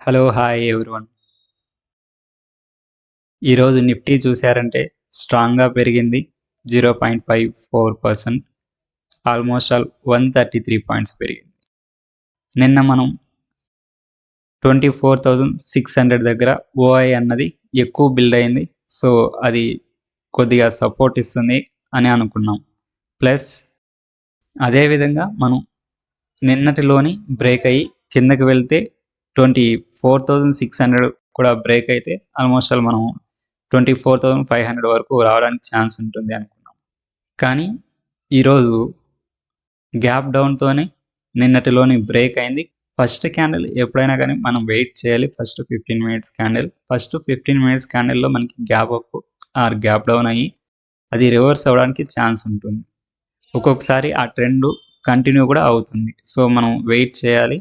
Hello! Hi everyone. ఈరోజు Nifty చూసారంటే స్ట్రాంగ్‌గా పెరిగింది. 0.54% ఆల్మోస్ట్ ఆల్ 133 పాయింట్స్ పెరిగింది. నిన్న మనం 24,600 దగ్గర ఓఐ అన్నది ఎక్కువ బిల్డ్ అయింది. సో, అది కొద్దిగా సపోర్ట్ ఇస్తుంది అని అనుకున్నాం. ప్లస్ అదేవిధంగా మనం నిన్నటిలోని బ్రేక్ అయ్యి కిందకి వెళ్తే 24,600 కూడా బ్రేక్ అయితే ఆల్మోస్ట్ ఆల్ మనం 24,500 వరకు రావడానికి ఛాన్స్ ఉంటుంది అనుకున్నాం. కానీ ఈరోజు గ్యాప్ డౌన్‌తోనే నిన్నటిలోని బ్రేక్ అయింది. ఫస్ట్ క్యాండిల్ ఎప్పుడైనా కానీ మనం వెయిట్ చేయాలి. First 15 minutes candle. First 15 minutes క్యాండిల్‌లో మనకి gap up or gap down అయ్యి అది రివర్స్ అవ్వడానికి ఛాన్స్ ఉంటుంది. ఒక్కొక్కసారి ఆ ట్రెండ్ కంటిన్యూ కూడా అవుతుంది. సో, మనం వెయిట్ చేయాలి.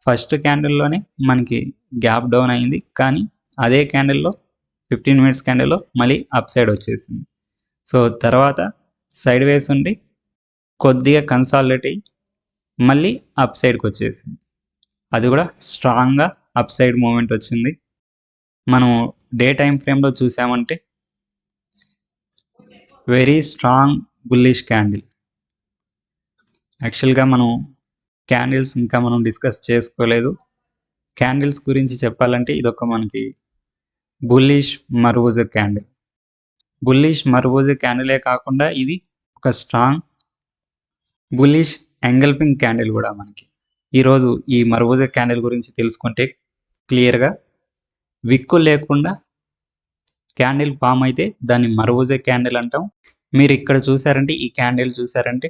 ఫస్ట్ క్యాండిల్‌లోనే మనకి గ్యాప్ డౌన్ అయింది. కానీ అదే క్యాండిల్‌లో 15 మినిట్స్ క్యాండిల్‌లో మళ్ళీ అప్ సైడ్ వచ్చేసింది. సో, తర్వాత సైడ్ వేస్ ఉండి కొద్దిగా కన్సాలిడేట్ అయ్యి మళ్ళీ అప్ సైడ్‌కి వచ్చేసింది. అది కూడా స్ట్రాంగ్‌గా అప్ సైడ్ మూవ్‌మెంట్ వచ్చింది. మనం డే టైమ్ ఫ్రేమ్‌లో చూసామంటే వెరీ స్ట్రాంగ్ బుల్లిష్ క్యాండిల్. యాక్చువల్‌గా మనం క్యాండిల్స్ ఇంకా మనం డిస్కస్ చేసుకోలేదు. క్యాండిల్స్ గురించి చెప్పాలంటే ఇదొక మనకి బుల్లిష్ మర్వూజ్ క్యాండిల్. బుల్లిష్ మర్వూజ్ క్యాండిలే కాకుండా ఇది ఒక స్ట్రాంగ్ బుల్లిష్ ఎంగల్పింగ్ క్యాండిల్ కూడా మనకి. ఈరోజు ఈ మర్వూజ్ క్యాండిల్ గురించి తెలుసుకుంటే క్లియర్‌గా విక్కు లేకుండా క్యాండిల్ ఫామ్ అయితే దాన్ని మర్వూజ్ క్యాండిల్ అంటాం. మీరు ఇక్కడ చూసారంటే ఈ క్యాండిల్ చూసారంటే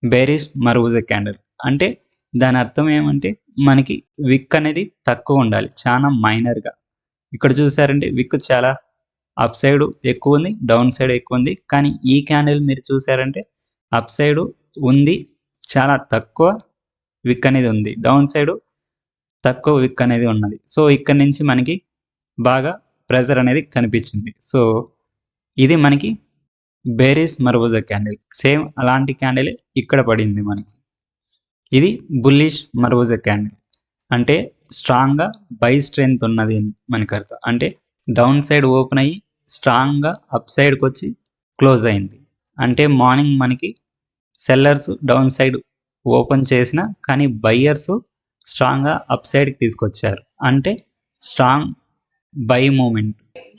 బేరిష్ మర్వూజ్ క్యాండిల్. అంటే దాని అర్థం ఏమంటే మనకి విక్ అనేది తక్కువ ఉండాలి. చాలా మైనర్‌గా. ఇక్కడ చూసారంటే విక్ చాలా అప్ సైడ్ ఎక్కువ ఉంది, డౌన్ సైడ్ ఎక్కువ ఉంది. కానీ ఈ క్యాండిల్ మీరు చూసారంటే అప్ సైడ్ ఉంది, చాలా తక్కువ విక్ అనేది ఉంది. డౌన్ సైడ్ తక్కువ విక్ అనేది ఉన్నది. సో, ఇక్కడ నుంచి మనకి బాగా ప్రెజర్ అనేది కనిపించింది. సో, ఇది మనకి బేరిష్ మర్వూజ్ క్యాండిల్. సేమ్ అలాంటి క్యాండిల్ ఇక్కడ పడింది మనకి. ఇది బుల్లిష్ మర్వూజ్ క్యాండిల్. అంటే స్ట్రాంగ్‌గా బై స్ట్రెంత్ ఉన్నది అని మనకి అర్థం. అంటే డౌన్ సైడ్ ఓపెన్ అయ్యి స్ట్రాంగ్‌గా అప్ సైడ్‌కి వచ్చి క్లోజ్ అయింది. అంటే మార్నింగ్ మనకి సెల్లర్స్ డౌన్ సైడ్ ఓపెన్ చేసినా కానీ బయ్యర్స్ స్ట్రాంగ్‌గా అప్ సైడ్‌కి తీసుకొచ్చారు. అంటే స్ట్రాంగ్ బై మూవ్‌మెంట్.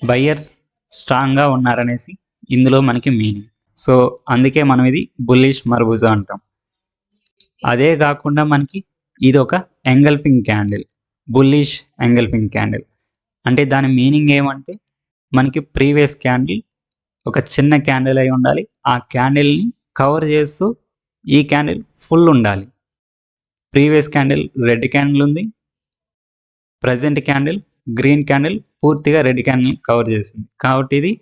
బయ్యర్స్ స్ట్రాంగ్‌గా ఉన్నారనేసి ఇందులో మనకి మీనింగ్. సో, అందుకే మనం ఇది బుల్లిష్ మర్వూజ్ అంటాం. అదే కాకుండా మనకి ఇది ఒక engulfing candle. Bullish engulfing candle. అంటే దాని మీనింగ్ ఏమంటే మనకి ప్రీవియస్ క్యాండిల్ ఒక చిన్న క్యాండిల్ అయి ఉండాలి. ఆ క్యాండిల్‌ని కవర్ చేస్తూ ఈ క్యాండిల్ ఫుల్ ఉండాలి. ప్రీవియస్ క్యాండిల్ రెడ్ క్యాండిల్ ఉంది. ప్రెజెంట్ క్యాండిల్ గ్రీన్ క్యాండిల్ పూర్తిగా రెడ్ క్యాండిల్‌ని కవర్ చేసింది. కాబట్టి ఇది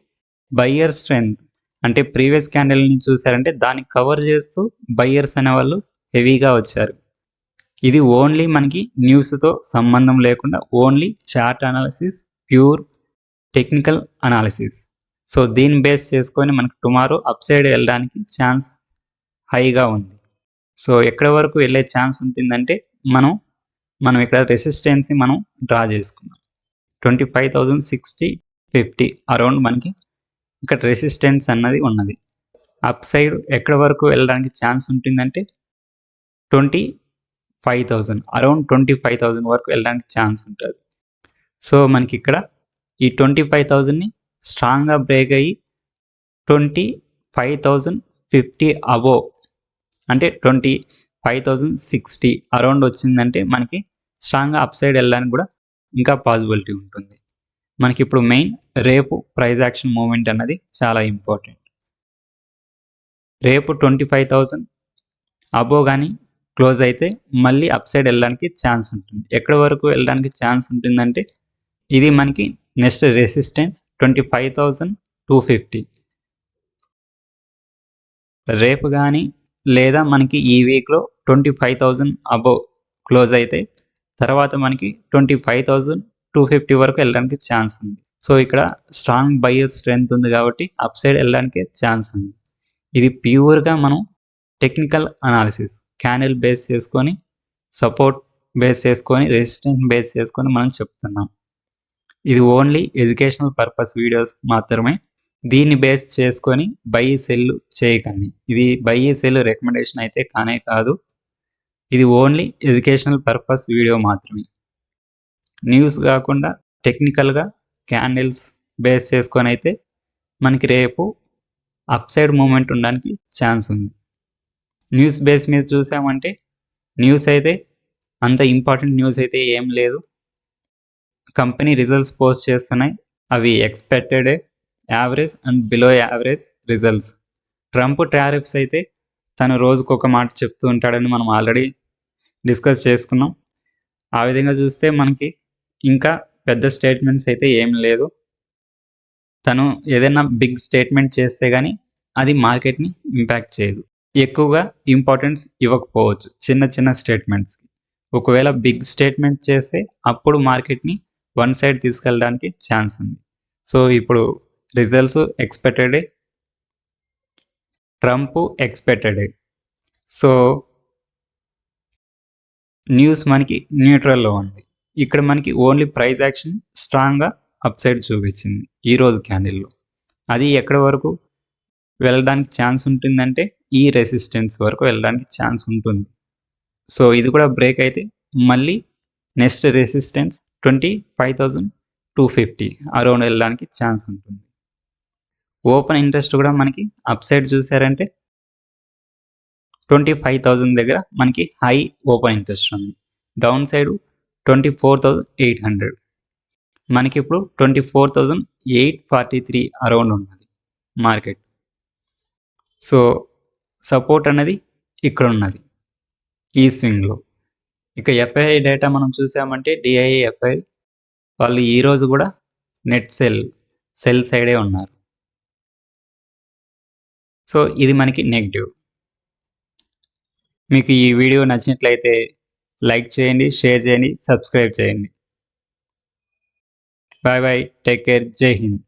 బయ్యర్ స్ట్రెంత్. అంటే ప్రీవియస్ క్యాండిల్‌ని చూసారంటే దాన్ని కవర్ చేస్తూ బయ్యర్స్ అనేవాళ్ళు హెవీగా వచ్చారు. ఇది ఓన్లీ మనకి న్యూస్‌తో సంబంధం లేకుండా only chart analysis, pure technical analysis. So, దీన్ని బేస్ చేసుకొని మనకి టుమారో అప్ సైడ్ వెళ్ళడానికి ఛాన్స్ హైగా ఉంది. సో, ఎక్కడి వరకు వెళ్ళే ఛాన్స్ ఉంటుందంటే మనం ఇక్కడ రెసిస్టెన్స్‌ని మనం డ్రా చేసుకున్నాం. 25,060, 50 అరౌండ్ మనకి ఇక్కడ రెసిస్టెన్స్ అన్నది ఉన్నది. అప్ సైడ్ ఎక్కడి వరకు వెళ్ళడానికి ఛాన్స్ ఉంటుందంటే 25,000 అరౌండ్ 25,000 వరకు వెళ్ళడానికి ఛాన్స్ ఉంటుంది. సో, మనకి ఇక్కడ ఈ 25,000ని స్ట్రాంగ్‌గా బ్రేక్ అయ్యి 25,050 అబోవ్ అంటే 25,060 అరౌండ్ వచ్చిందంటే మనకి స్ట్రాంగ్‌గా అప్ సైడ్ వెళ్ళడానికి కూడా ఇంకా పాసిబిలిటీ ఉంటుంది. మనకి ఇప్పుడు మెయిన్ రేపు ప్రైస్ యాక్షన్ మూవ్‌మెంట్ అన్నది చాలా ఇంపార్టెంట్. రేపు 25,000 అబోవ్ గానీ క్లోజ్ అయితే మళ్ళీ అప్ సైడ్ వెళ్ళడానికి ఛాన్స్ ఉంటుంది. ఎక్కడి వరకు వెళ్ళడానికి ఛాన్స్ ఉంటుందంటే ఇది మనకి నెక్స్ట్ రెసిస్టెన్స్ 25,250. రేపు కానీ లేదా మనకి ఈ వీక్‌లో 25,000 అబోవ్ క్లోజ్ అయితే తర్వాత మనకి 25,250 వరకు వెళ్ళడానికి ఛాన్స్ ఉంది. సో, ఇక్కడ స్ట్రాంగ్ బయ్యర్ స్ట్రెంత్ ఉంది కాబట్టి అప్ సైడ్ వెళ్ళడానికి ఛాన్స్ ఉంది. ఇది ప్యూర్‌గా మనం టెక్నికల్ అనాలిసిస్ క్యాండిల్ బేస్ చేసుకొని సపోర్ట్ బేస్ చేసుకొని, రెసిస్టెన్స్ బేస్ చేసుకొని మనం చెప్తున్నాం. ఇది ఓన్లీ ఎడ్యుకేషనల్ పర్పస్ వీడియోస్ మాత్రమే. దీన్ని బేస్ చేసుకొని బై, సెల్ చేయకండి. ఇది బై, సెల్ రికమెండేషన్ అయితే కానే కాదు. ఇది ఓన్లీ ఎడ్యుకేషనల్ పర్పస్ వీడియో మాత్రమే. న్యూస్ కాకుండా టెక్నికల్‌గా క్యాండిల్స్ బేస్ చేసుకొని అయితే మనకి రేపు అప్ సైడ్ మూవ్‌మెంట్ ఉండడానికి ఛాన్స్ ఉంది. న్యూస్ బేస్ మీద చూసామంటే న్యూస్ అయితే అంత ఇంపార్టెంట్ న్యూస్ అయితే ఏం లేదు. కంపెనీ రిజల్ట్స్ పోస్ట్ చేస్తున్నాయి. అవి ఎక్స్‌పెక్టెడే, average and below average results. Trump tariffs అయితే తను రోజుకొక మాట చెప్తూ ఉంటాడని మనం ఆల్రెడీ డిస్కస్ చేసుకున్నాం. ఆ విధంగా చూస్తే మనకి ఇంకా పెద్ద స్టేట్మెంట్స్ అయితే ఏం లేదు. తను ఏదైనా బిగ్ స్టేట్మెంట్ చేస్తే గానీ అది మార్కెట్‌ని ఇంపాక్ట్ చేయదు. ఎక్కువగా ఇంపార్టెన్స్ ఇవ్వకపోవచ్చు చిన్న చిన్న స్టేట్మెంట్స్‌కి. ఒకవేళ బిగ్ స్టేట్మెంట్ చేస్తే అప్పుడు మార్కెట్‌ని వన్ సైడ్ తీసుకెళ్ళడానికి ఛాన్స్ ఉంది. సో, ఇప్పుడు రిజల్ట్స్ ఎక్స్‌పెక్టెడే. ట్రంప్ ఎక్స్‌పెక్టెడే. సో, న్యూస్ మనకి న్యూట్రల్‌లో ఉంది. ఇక్కడ మనకి ఓన్లీ ప్రైస్ యాక్షన్ స్ట్రాంగ్‌గా అప్ సైడ్ చూపించింది ఈరోజు క్యాండిల్‌లో. అది ఎక్కడి వరకు వెళ్ళడానికి ఛాన్స్ ఉంటుందంటే ఈ రెసిస్టెన్స్ వరకు వెళ్ళడానికి ఛాన్స్ ఉంటుంది. సో, ఇది కూడా బ్రేక్ అయితే మళ్ళీ నెక్స్ట్ రెసిస్టెన్స్ 25,250 అరౌండ్ వెళ్ళడానికి ఛాన్స్ ఉంటుంది. ఓపెన్ ఇంట్రెస్ట్ కూడా మనకి అప్ సైడ్ చూసారంటే 25,000 దగ్గర మనకి హై ఓపెన్ ఇంట్రెస్ట్ ఉంది. Down side 24,800. మనకి ఇప్పుడు 24,843 అరౌండ్ ఉన్నది మార్కెట్. సో, సపోర్ట్ అనేది ఇక్కడ ఉన్నది ఈ స్వింగ్‌లో. ఇక ఎఫ్ఐఐ డేటా మనం చూసామంటే డిఐఎఫ్ఐ వాళ్ళు ఈరోజు కూడా నెట్ సెల్ సైడే ఉన్నారు. సో, ఇది మనకి నెగెటివ్. మీకు ఈ వీడియో నచ్చినట్లయితే లైక్ చేయండి, షేర్ చేయండి, సబ్స్క్రైబ్ చేయండి. Bye bye. Take care. జై హింద్.